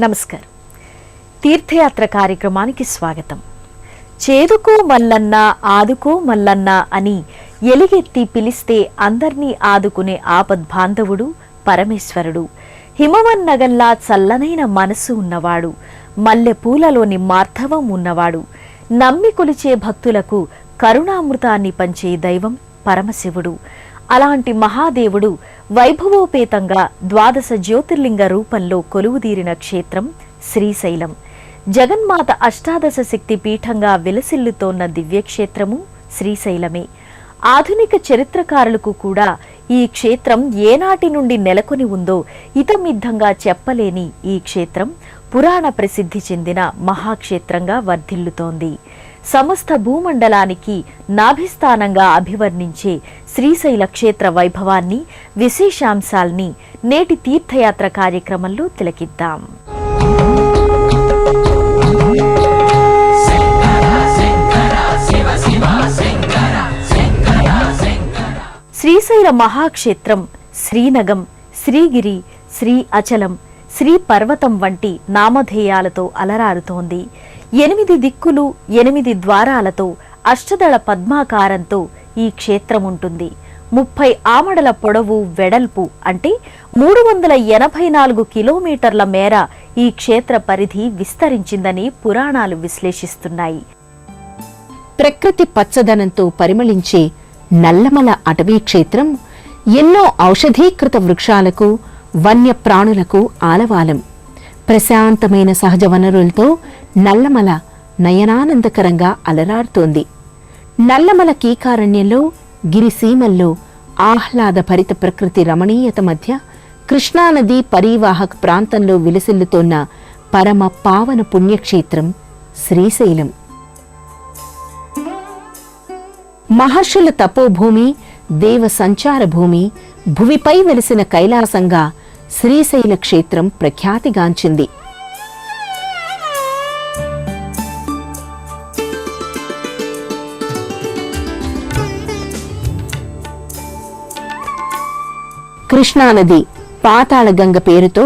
నమస్కారం. తీర్థయాత్ర కార్యక్రమానికి స్వాగతం. చేదుకో మల్లన్న ఆదుకో మల్లన్న అని ఎలుగెత్తి పిలిస్తే అందర్నీ ఆదుకునే ఆపద్బాంధవుడు పరమేశ్వరుడు. హిమవన్నగల్లా చల్లనైన మనసు ఉన్నవాడు, మల్లె పూలలోని మార్ధవం ఉన్నవాడు, నమ్మి కొలిచే భక్తులకు కరుణామృతాన్ని పంచే దైవం పరమశివుడు. అలాంటి మహాదేవుడు వైభవోపేతంగా 12 జ్యోతిర్లింగ రూపంలో కొలువుదీరిన క్షేత్రం శ్రీశైలం. జగన్మాత అష్టాదశ శక్తి పీఠంగా విలసిల్లుతోన్న దివ్యక్షేత్రము శ్రీశైలమే. ఆధునిక చరిత్రకారులకు కూడా ఈ క్షేత్రం ఏనాటి నుండి నెలకొని ఉందో ఇతమిద్ధంగా చెప్పలేని ఈ క్షేత్రం పురాణ ప్రసిద్ధి చెందిన మహాక్షేత్రంగా వర్ధిల్లుతోంది. సమస్త భూమండలానికి నాభిస్థానంగా అభివర్ణించే శ్రీశైల క్షేత్ర వైభవాన్ని, విశేషాంశాల్ని నేటి తీర్థయాత్ర కార్యక్రమంలో తిలకిద్దాం. శ్రీశైల మహాక్షేత్రం శ్రీనగం, శ్రీగిరి, శ్రీ అచలం, శ్రీ పర్వతం వంటి నామధేయాలతో అలరారుతోంది. 8 దిక్కులు, 8 ద్వారాలతో అష్టదళ పద్మాకారంతో ఈ క్షేత్రం ఉంటుంది. 30 ఆమడల పొడవు, వెడల్పు అంటే 384 కిలోమీటర్ల మేర ఈ క్షేత్ర పరిధి విస్తరించిందని పురాణాలు విశ్లేషిస్తున్నాయి. ప్రకృతి పచ్చదనంతో పరిమళించే నల్లమల అటవీ క్షేత్రం ఎన్నో ఔషధీకృత వృక్షాలకు, వన్యప్రాణులకు ఆలవాలం. ప్రశాంతమైన సహజ వనరులతో నల్లమల నయనానందకరంగా అలరారుతోంది. నల్లమల కీకారణ్యంలో, గిరిసీమల్లో ఆహ్లాదభరిత ప్రకృతి రమణీయత మధ్య కృష్ణానది పరీవాహక ప్రాంతంలో విలసిల్లుతోన్న పరమ పావన పుణ్యక్షేత్రం శ్రీశైలం. మహర్షుల తపోభూమి, దేవ సంచార భూమి, భువిపై వెలిసిన కైలాసంగా శ్రీశైల క్షేత్రం ప్రఖ్యాతిగాంచింది. కృష్ణానది పాతాళగంగ పేరుతో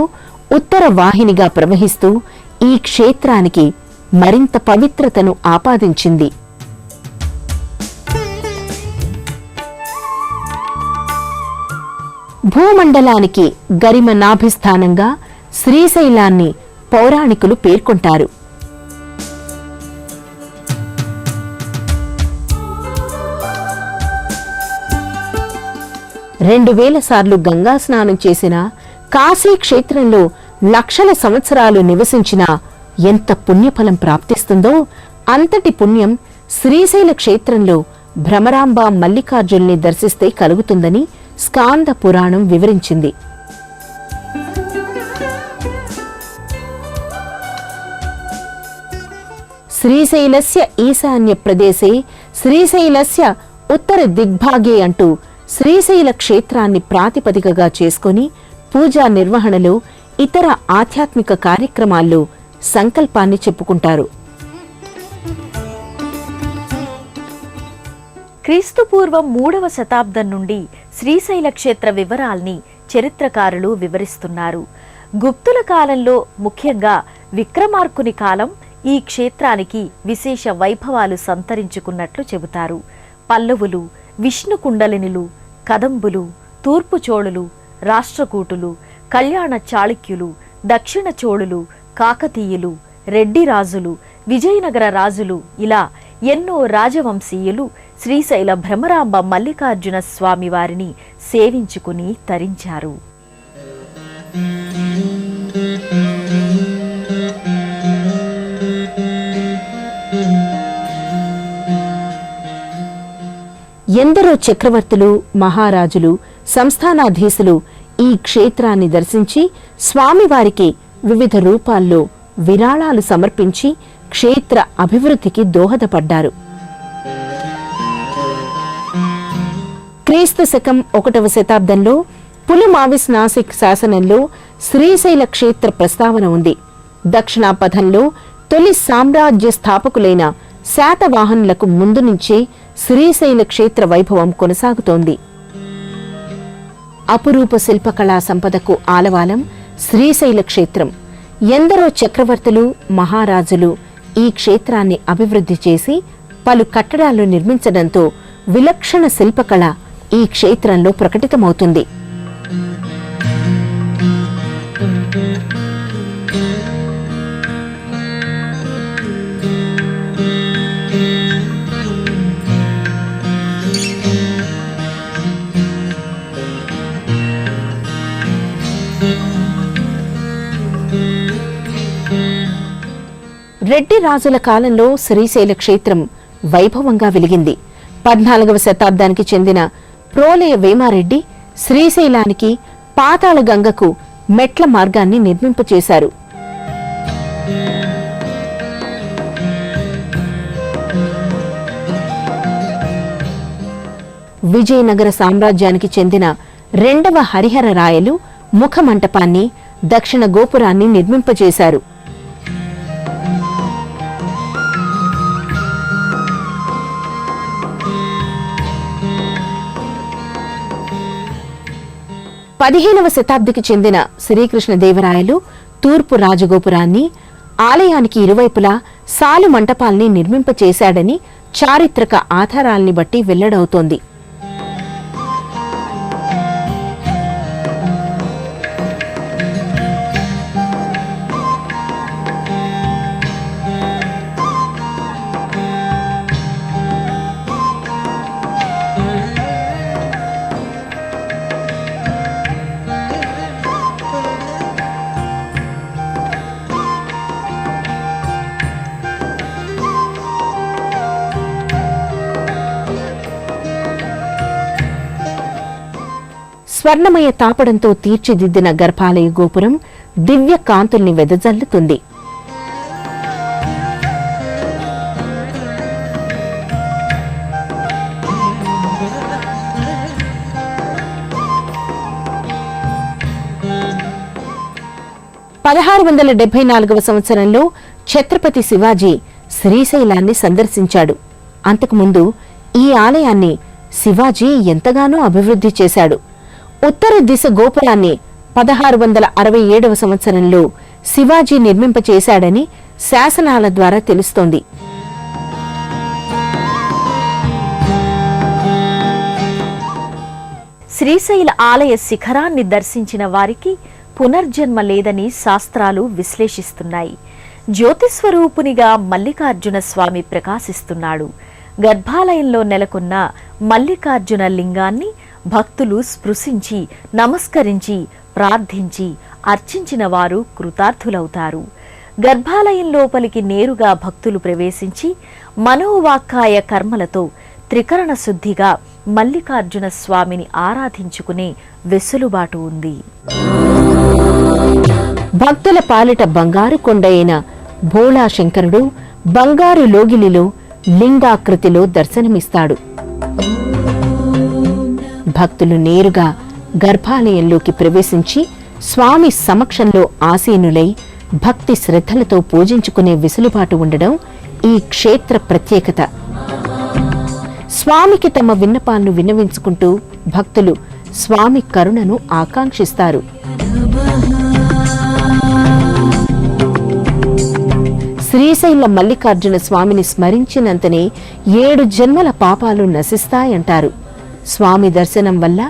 ఉత్తర వాహినిగా ప్రవహిస్తూ ఈ క్షేత్రానికి మరింత పవిత్రతను ఆపాదించింది. భూమండలానికి గరిమ నాభిస్థానంగా శ్రీశైలాన్ని పౌరాణికులు పేర్కొంటారు. రెండు 2000 సార్లు గంగా స్నానం చేసిన, కాశీ క్షేత్రంలో లక్షల సంవత్సరాలు నివసించిన ఎంత పుణ్యఫలం ప్రాప్తిస్తుందో అంతటి పుణ్యం శ్రీశైల క్షేత్రంలో భ్రమరాంబ మల్లికార్జుల్ని దర్శిస్తే కలుగుతుందని స్కాంద పురాణం వివరించింది. శ్రీశైలస్య ఈశాన్య ప్రదేశే శ్రీశైలస్య ఉత్తర దిగ్భాగే అంటూ శ్రీశైల క్షేత్రాన్ని ప్రాతిపదికగా చేసుకుని పూజా నిర్వహణలో, ఇతర ఆధ్యాత్మిక కార్యక్రమాల్లో సంకల్పాన్ని చెప్పుకుంటారు. క్రీస్తుపూర్వం 3వ శతాబ్దం నుండి శ్రీశైల క్షేత్ర వివరాల్ని చరిత్రకారులు వివరిస్తున్నారు. గుప్తుల కాలంలో, ముఖ్యంగా విక్రమార్కుని కాలం ఈ క్షేత్రానికి విశేష వైభవాలు సంతరించుకున్నట్లు చెబుతారు. పల్లవులు, విష్ణు కుండలినులు, కదంబులు, తూర్పు చోళులు, రాష్ట్రకూటులు, కళ్యాణ చాళుక్యులు, దక్షిణ చోళులు, కాకతీయులు, రెడ్డి రాజులు, విజయనగర రాజులు ఇలా ఎన్నో రాజవంశీయులు శ్రీశైల భ్రమరాంబ మల్లికార్జున స్వామి వారిని సేవించుకుని తరించారు. ఎందరో చక్రవర్తులు, మహారాజులు, సంస్థానాధీశులు ఈ క్షేత్రాన్ని దర్శించి స్వామివారికి వివిధ రూపాల్లో విరాళాలు సమర్పించి క్షేత్ర అభివృద్ధికి దోహదపడ్డారు. క్రీస్తు శకం 1వ శతాబ్దంలో పులమావిస్ నాసిక్ శాసనంలో శ్రీశైల క్షేత్ర ప్రస్తావన ఉంది. దక్షిణాపథంలో తొలి సామ్రాజ్య స్థాపకులైన శాతవాహనులకు ముందు నుంచే శ్రీశైల క్షేత్ర వైభవం కొనసాగుతోంది. అపురూప శిల్పకళా సంపదకు ఆలవాలం శ్రీశైల క్షేత్రం. ఎందరో చక్రవర్తులు, మహారాజులు ఈ క్షేత్రాన్ని అభివృద్ధి చేసి పలు కట్టడాలు నిర్మించడంతో విలక్షణ శిల్పకళ ఈ క్షేత్రంలో ప్రకటితమవుతుంది. రెడ్డి రాజుల కాలంలో శ్రీశైల క్షేత్రం వైభవంగా వెలిగింది. 14వ శతాబ్దానికి చెందిన ప్రోలయ వేమారెడ్డి శ్రీశైలానికి పాతాళ గంగకు మెట్ల మార్గాన్ని నిర్మింపచేశారు. విజయనగర సామ్రాజ్యానికి చెందిన 2వ హరిహర రాయలు ముఖమంటపాన్ని, దక్షిణ గోపురాన్ని నిర్మింపచేశారు. పదిహేనవ శతాబ్దికి చెందిన శ్రీకృష్ణదేవరాయలు తూర్పు రాజగోపురాన్ని, ఆలయానికి ఇరువైపులా సాలు మంటపాల్ని నిర్మింపచేశాడని చారిత్రక ఆధారాల్ని బట్టి వెల్లడవుతోంది. స్వర్ణమయ తాపడంతో తీర్చిదిద్దిన గర్భాలయ గోపురం దివ్య కాంతుల్ని వెదజల్లుతుంది. సంవత్సరంలో ఛత్రపతి శివాజీ శ్రీశైలాన్ని సందర్శించాడు. అంతకుముందు ఈ ఆలయాన్ని శివాజీ ఎంతగానో అభివృద్ధి చేశాడు. ఉత్తర దిశ గోపురాన్ని 1667వ సంవత్సరంలో శివాజీ నిర్మింపచేశాడని శాసనాల ద్వారా తెలుస్తోంది. శ్రీశైల ఆలయ శిఖరాన్ని దర్శించిన వారికి పునర్జన్మ లేదని శాస్త్రాలు విశ్లేషిస్తున్నాయి. జ్యోతిస్వరూపునిగా మల్లికార్జున స్వామి ప్రకాశిస్తున్నాడు. గర్భాలయంలో నెలకొన్న మల్లికార్జున లింగాన్ని భక్తులు స్పృశించి, నమస్కరించి, ప్రార్థించి, అర్చించిన వారు కృతార్థులవుతారు. గర్భాలయం లోపలికి నేరుగా భక్తులు ప్రవేశించి మనోవాక్కాయ కర్మలతో త్రికరణ శుద్ధిగా మల్లికార్జున స్వామిని ఆరాధించుకునే వెసులుబాటు ఉంది. భక్తుల పాలిట బంగారు కొండైన భోళాశంకరుడు బంగారు లోగిలిలో లింగాకృతిలో దర్శనమిస్తాడు. భక్తులు నేరుగా గర్భాలయంలోకి ప్రవేశించి స్వామి సమక్షంలో ఆసీనులై భక్తి శ్రద్ధలతో పూజించుకునే వెసులుబాటు ఉండడం ఈ క్షేత్ర ప్రత్యేకత. స్వామికి తమ విన్నపాలను విన్నవించుకుంటూ భక్తులు స్వామి కరుణను ఆకాంక్షిస్తారు. శ్రీశైల మల్లికార్జున స్వామిని స్మరించినంతనే 7 జన్మల పాపాలు నశిస్తాయంటారు. స్వామి దర్శనం వల్ల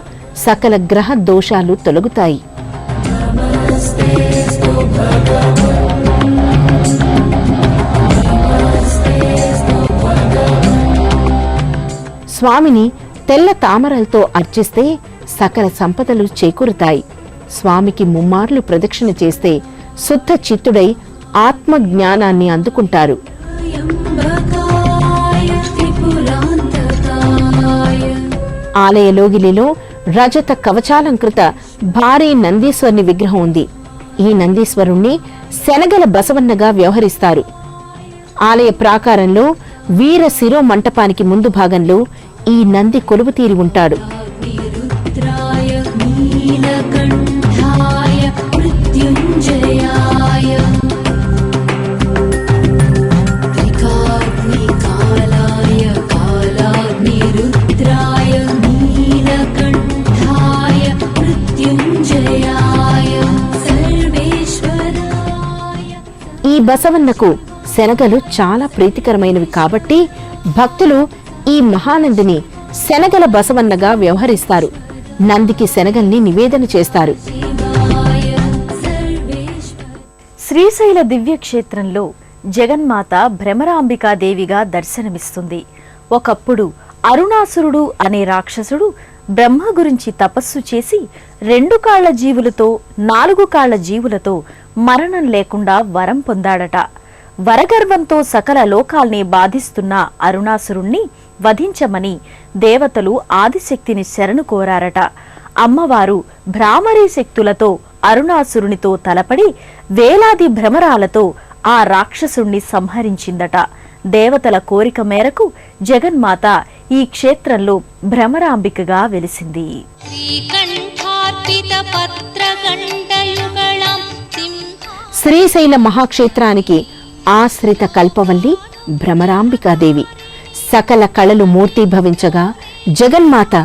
సకల గ్రహ దోషాలు తొలగుతాయి. స్వామిని తెల్ల తామరలతో అర్చిస్తే సకల సంపదలు చేకూరుతాయి. స్వామికి ముమ్మార్లు ప్రదక్షిణ చేస్తే శుద్ధ చిత్తుడై ఆత్మ జ్ఞానాన్ని అందుకుంటారు. ఆలయ లోగిలిలో రజత కవచాలంకృత భారీ నందీశ్వరుని విగ్రహం ఉంది. ఈ నందీశ్వరుణ్ణి శనగల బసవన్నగా వ్యవహరిస్తారు. ఆలయ ప్రాకారంలో వీర శిరో మంటపానికి ముందు భాగంలో ఈ నంది కొలువుతీరి ఉంటాడు. బసవన్నకు శనగలు చాలా ప్రీతికరమైనవి కాబట్టి భక్తులు ఈ మహానందిని శనగల బసవన్నగా వ్యవహరిస్తారు. నందికి శనగల్ని నివేదన చేస్తారు. శ్రీశైల దివ్యక్షేత్రంలో జగన్మాత భ్రమరాంబికాదేవిగా దర్శనమిస్తుంది. ఒకప్పుడు అరుణాసురుడు అనే రాక్షసుడు బ్రహ్మ గురించి తపస్సు చేసి 2 కాళ్ల జీవులతో 4 కాళ్ల జీవులతో మరణం లేకుండా వరం పొందాడట. వరగర్వంతో సకల లోకాల్ని బాధిస్తున్న అరుణాసురుణ్ణి వధించమని దేవతలు ఆదిశక్తిని శరణు కోరారట. అమ్మవారు భ్రామరీ శక్తులతో అరుణాసురునితో తలపడి వేలాది భ్రమరాలతో ఆ రాక్షసుణ్ణి సంహరించిందట. దేవతల కోరిక మేరకు జగన్మాత ఈ క్షేత్రంలో భ్రమరాంబికగా వెలిసింది. శ్రీశైల మహాక్షేత్రానికి ఆశ్రిత కల్పవల్లి భ్రమరాంబికాదేవి. సకల కళలు మూర్తీభవించగా జగన్మాత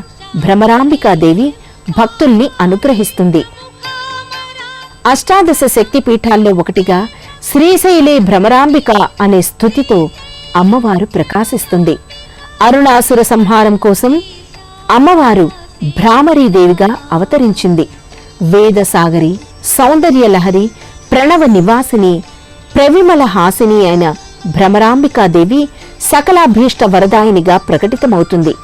భ్రమరాంబికాదేవి భక్తుల్ని అనుగ్రహిస్తుంది. అష్టాదశ శక్తిపీఠాల్లో ఒకటిగా శ్రీశైలే భ్రమరాంబిక అనే స్తుతితో అమ్మవారు ప్రకాశిస్తుంది. అరుణాసుర సంహారం కోసం అమ్మవారు భ్రామరీదేవిగా అవతరించింది. వేదసాగరి, సౌందర్యలహరి, ప్రణవ నివాసిని, ప్రవిమల హాసిని అయిన భ్రమరాంబికాదేవి సకలాభీష్ట వరదాయినిగా ప్రకటితమవుతుంది.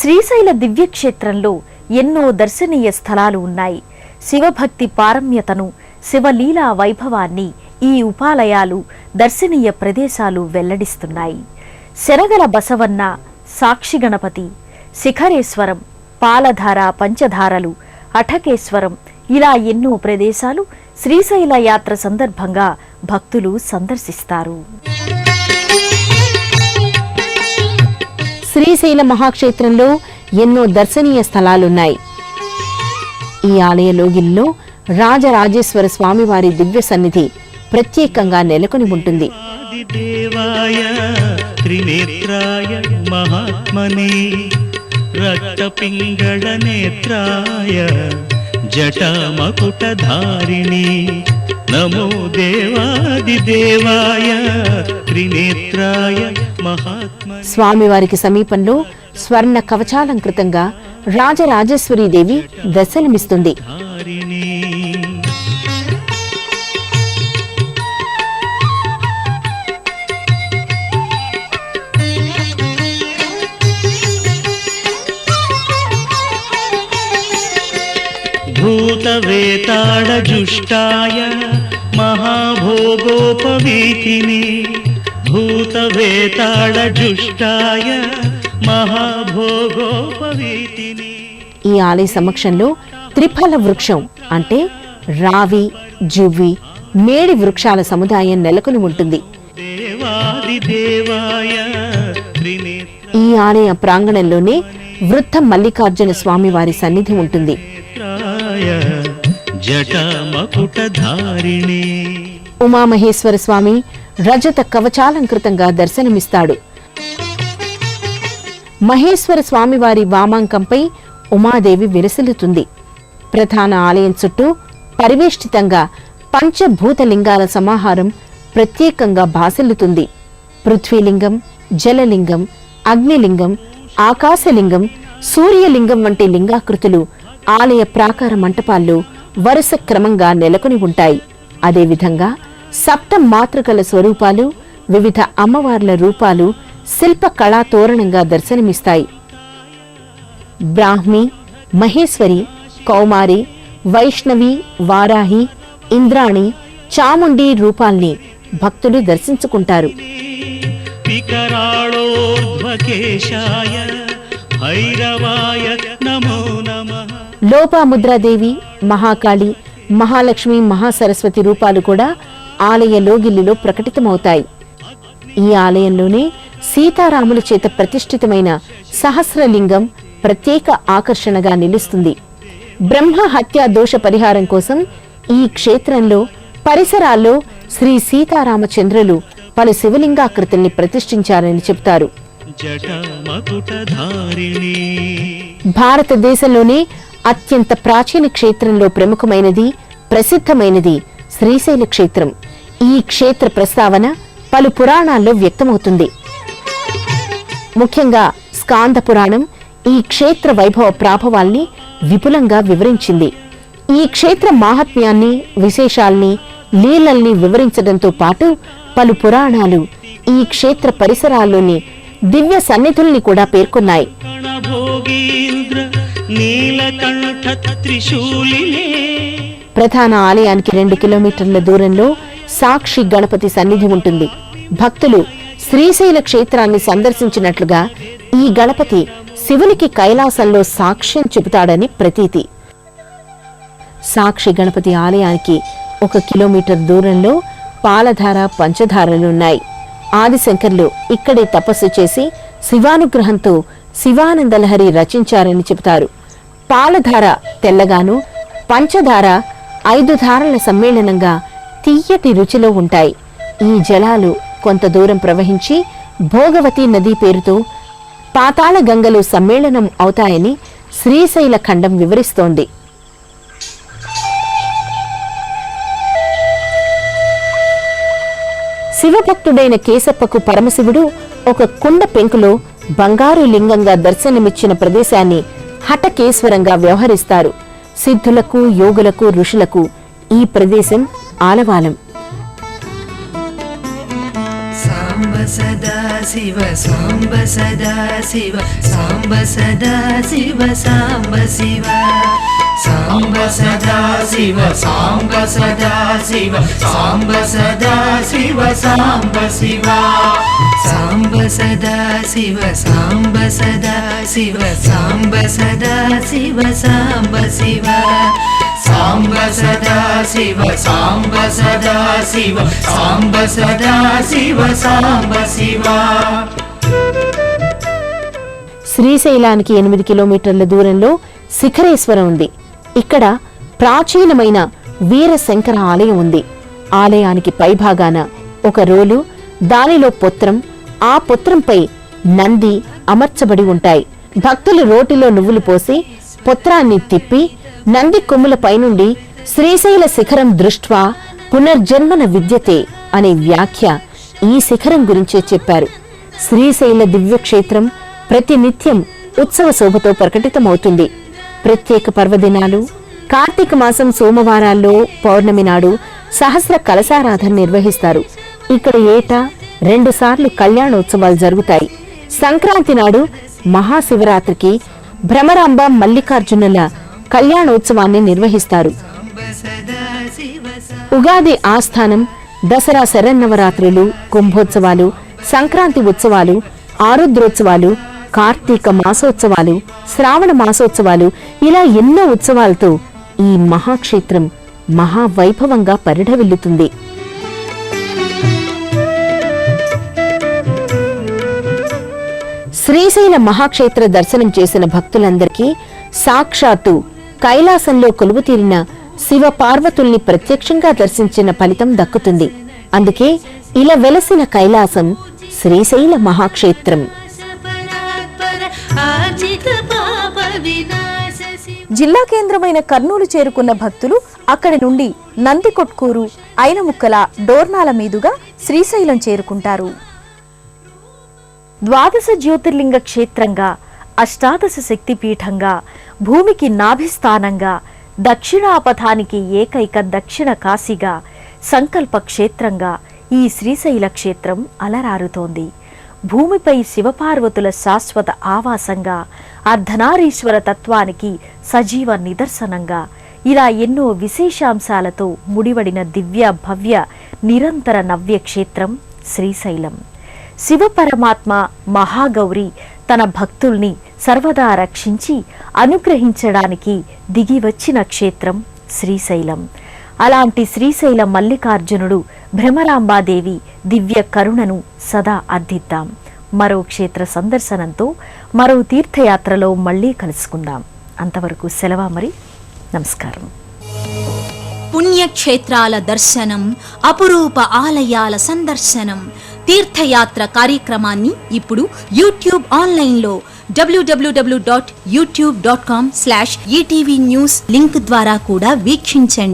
శ్రీశైల దివ్యక్షేత్రంలో ఎన్నో దర్శనీయ స్థలాలు ఉన్నాయి. శివభక్తి పారమ్యతను, శివలీలా వైభవాన్ని ఈ ఉపాలయాలు, దర్శనీయ ప్రదేశాలు వెల్లడిస్తున్నాయి. శనగల బసవన్న, సాక్షి గణపతి, శిఖరేశ్వరం, పాలధార, పంచధారలు, అఠకేశ్వరం ఇలా ఎన్నో ప్రదేశాలు శ్రీశైల యాత్ర సందర్భంగా భక్తులు సందర్శిస్తారు. శ్రీశైల మహాక్షేత్రంలో ఎన్నో దర్శనీయ స్థలాలున్నాయి. ఈ ఆలయ లోగిల్లో రాజరాజేశ్వర స్వామివారి దివ్య సన్నిధి ప్రత్యేకంగా నెలకొని ఉంటుంది. త్రినేత్రాయ మహాత్మనే రక్తపింగళ నేత్రాయ జటామకుటధారిణి నమో దేవాదిదేవాయ త్రినేత్రాయ మహాత్మనే. స్వామివారికి సమీపంలో స్వర్ణ కవచాలంకృతంగా రాజరాజేశ్వరీదేవి దర్శనమిస్తుంది. భూతవేతాళజుష్టాయ మహాభోగోపవీతిని భూతవేతాళజుష్టాయ మహాభోగోపవీతిని. ఈ ఆలయ సమక్షంలో త్రిఫల వృక్షం అంటే రావి, జువ్వి, మేడి వృక్షాల సముదాయం నెలకొని ఉంటుంది. ఈ ఆలయ ప్రాంగణంలోనే వృద్ధ మల్లికార్జున స్వామివారి సన్నిధి ఉంటుంది. ఉమామహేశ్వర స్వామి రజత కవచాలంకృతంగా దర్శనమిస్తాడు. మహేశ్వర స్వామివారి వామాంకంపై ఉమాదేవి విరసిల్లుతుంది. ప్రధాన ఆలయం చుట్టూ పరివేష్టితంగా పంచభూతలింగాల సమాహారం ప్రత్యేకంగా భాసిల్లుతుంది. పృథ్వీలింగం, జలలింగం, అగ్నిలింగం, ఆకాశలింగం, సూర్యలింగం వంటి లింగాకృతులు ఆలయ ప్రాకార మంటపాల్లో వరుస క్రమంగా నెలకొని ఉంటాయి. అదేవిధంగా సప్త మాతృకల స్వరూపాలు, వివిధ అమ్మవార్ల రూపాలు శిల్ప కళాతోరణంగా దర్శనమిస్తాయి. బ్రాహ్మి, మహేశ్వరి, కౌమారి, వైష్ణవి, వారాహి, ఇంద్రాణి, చాముండి రూపాల్ని భక్తులు దర్శించుకుంటారు. లోపాముద్రాదేవి, మహాకాళి, మహాలక్ష్మి మహాసరస్వతి రూపాలు కూడా ఆలయ లోగిలిలో ప్రకటితమవుతాయి. ఈ ఆలయంలోనే సీతారాముల చేత ప్రతిష్ఠితమైన సహస్రలింగం ప్రత్యేక ఆకర్షణగా నిలుస్తుంది. బ్రహ్మ హత్యా దోష పరిహారం కోసం ఈ క్షేత్రంలో పరిసరాల్లో శ్రీ సీతారామచంద్రులు పలు శివలింగాకృతుల్ని ప్రతిష్ఠించారని చెబుతారు. భారతదేశంలోనే అత్యంత ప్రాచీన క్షేత్రంలో ప్రముఖమైనది, ప్రసిద్ధమైనది శ్రీశైల క్షేత్రం. ఈ క్షేత్ర ప్రస్తావన పలు పురాణాల్లో వ్యక్తమవుతుంది. ముఖ్యంగా స్కాంద పురాణం ఈ క్షేత్ర వైభవ ప్రాభవాల్ని విపులంగా వివరించింది. ఈ క్షేత్ర మాహాత్మ్యాన్ని, విశేషాల్ని, లీలల్ని వివరించడంతో పాటు పలు పురాణాలు ఈ క్షేత్ర పరిసరాల్లోని దివ్య సన్నిధుల్ని కూడా పేర్కొన్నాయి. ప్రధాన ఆలయానికి 2 కిలోమీటర్ల దూరంలో సాక్షి గణపతి సన్నిధి ఉంటుంది. భక్తులు శ్రీశైల క్షేత్రాన్ని సందర్శించినట్లుగా ఈ గణపతి శివునికి కైలాసంలో సాక్ష్యం చెబుతాడని ప్రతీతి. సాక్షి గణపతి ఆలయానికి 1 కిలోమీటర్ దూరంలో పాలధార, పంచధారలున్నాయి. ఆదిశంకర్లు ఇక్కడే తపస్సు చేసి శివానుగ్రహంతో శివానందలహరి రచించారని చెబుతారు. పాలధార తెల్లగాను, పంచధార 5 ధారల సమ్మేళనంగా తీయటి రుచిలో ఉంటాయి. ఈ జలాలు కొంత దూరం ప్రవహించి భోగవతి నదీ పేరుతో పాతాళ గంగలో సమ్మేళనం అవుతాయని శ్రీశైల ఖండం వివరిస్తోంది. శివభక్తుడైన కేశప్పకు పరమశివుడు ఒక కుండ పెంకులో బంగారు లింగంగా దర్శనమిచ్చిన ప్రదేశాన్ని హఠకేశ్వరంగా వ్యవహరిస్తారు. సిద్ధులకు, యోగులకు, ఋషులకు ఈ ప్రదేశం ఆలవాలం. సాంబ సదా శివ సాంబ సదా శివ సాంబ సదా శివ సాంబ శివ సాంబ సదా శివ సాంబ సదా శివ సాంబ సదా శివ సాంబ శివ సాంబ సదా శివ సాంబ సదా శివ సాంబ సదా శివ సాంబ శివ సాంబ సదా శివ సాంబ సదా శివ సాంబ సదా శివ సాంబ శివ. శ్రీశైలానికి 8 కిలోమీటర్ల దూరంలో శిఖరేశ్వరం ఉంది. ఇక్కడ ప్రాచీనమైన వీరశంకర ఆలయం ఉంది. ఆలయానికి పైభాగాన ఒక రోలు, దానిలో పొత్రం, ఆ పొత్రంపై నంది అమర్చబడి ఉంటాయి. భక్తులు రోటిలో నువ్వులు పోసి పొత్రాన్ని తిప్పి నంది కొమ్ముల పైనుండి శ్రీశైల శిఖరం దృష్ట్వా పునర్జన్మన విద్యతే అనే వ్యాఖ్య ఈ శిఖరం గురించే చెప్పారు. శ్రీశైల దివ్యక్షేత్రం ప్రతినిత్యం ఉత్సవ శోభతో ప్రకటితమవుతుంది. ప్రత్యేక పర్వదినాలు, కార్తీక మాసం సోమవారాల్లో పౌర్ణమి నాడు సహస్ర కలశారాధన నిర్వహిస్తారు. ఇక్కడ ఏటా 2 సార్లు కళ్యాణోత్సవాలు జరుగుతాయి. సంక్రాంతి నాడు, మహాశివరాత్రికి భ్రమరాంబ మల్లికార్జునుల కళ్యాణోత్సవాన్ని నిర్వహిస్తారు. ఉగాది ఆస్థానం, దసరా శరన్నవరాత్రులు, కుంభోత్సవాలు, సంక్రాంతి ఉత్సవాలు, ఆరుద్రోత్సవాలు, కార్తీక మాసోత్సవాలు, శ్రావణ మాసోత్సవాలు, ఇలా ఎన్నో ఉత్సవాలతో ఈ మహాక్షేత్రం మహావైభవంగా పరిఢవిల్లుతుంది. శ్రీశైల మహాక్షేత్ర దర్శనం చేసిన భక్తులందరికీ సాక్షాత్తు కైలాసంలో కొలువుతీరిన శివ పార్వతుల్ని ప్రత్యక్షంగా దర్శించిన ఫలితం దక్కుతుంది. అందుకే ఇలా వెలసిన కైలాసం శ్రీశైల మహాక్షేత్రం. జిల్లా కేంద్రమైన కర్నూలు చేరుకున్న భక్తులు అక్కడి నుండి నందికొట్కూరు, ఐనముక్కల, డోర్నాల మీదుగా శ్రీశైలం చేరుకుంటారు. ద్వాదశ జ్యోతిర్లింగ క్షేత్రంగా, అష్టాదశ శక్తిపీఠంగా, భూమికి నాభిస్థానంగా, దక్షిణాపథానికి ఏకైక దక్షిణ కాశీగా, సంకల్ప క్షేత్రంగా ఈ శ్రీశైల క్షేత్రం అలరారుతోంది. భూమిపై శివపార్వతుల శాశ్వత ఆవాసంగా, అర్ధనారీశ్వర తత్వానికి సజీవ నిదర్శనంగా, ఇలా ఎన్నో విశేషాంశాలతో ముడివడిన దివ్య భవ్య నిరంతర నవ్య క్షేత్రం శ్రీశైలం. శివపరమాత్మ మహాగౌరి తన భక్తుల్ని సర్వదా రక్షించి అనుగ్రహించడానికి దిగివచ్చిన క్షేత్రం శ్రీశైలం. అలాంటి శ్రీశైలం మల్లికార్జునుడు భ్రమరాంబాదేవి దివ్య కరుణను సదా అర్థిద్దాం. మరో క్షేత్ర సందర్శనంతో మరో తీర్థయాత్రలో మళ్ళీ కలుసుకుందాం. అంతవరకు సెలవా మరి. నమస్కారం. పుణ్యక్షేత్రాల దర్శనం, అపురూప ఆలయాల సందర్శనం, తీర్థయాత్ర కార్యక్రమాన్ని ఇప్పుడు యూట్యూబ్ ఆన్లైన్లో www.youtube.com/ETV News లింక్ ద్వారా కూడా వీక్షించండి.